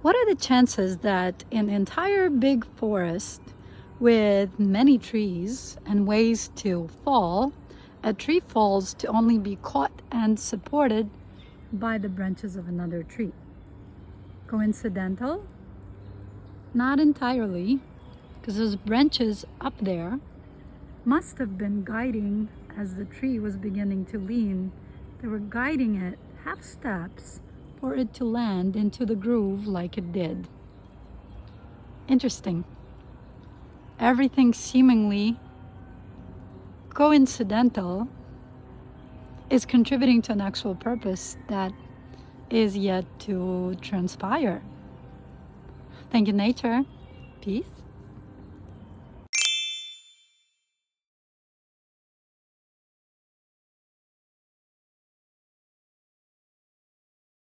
What are the chances that an entire big forest with many trees and ways to fall, a tree falls to only be caught and supported by the branches of another tree? Coincidental? Not entirely, because those branches up there must have been guiding as the tree was beginning to lean. They were guiding it half steps for it to land into the groove like it did. Interesting. Everything seemingly coincidental is contributing to an actual purpose that is yet to transpire. Thank you, nature. Peace.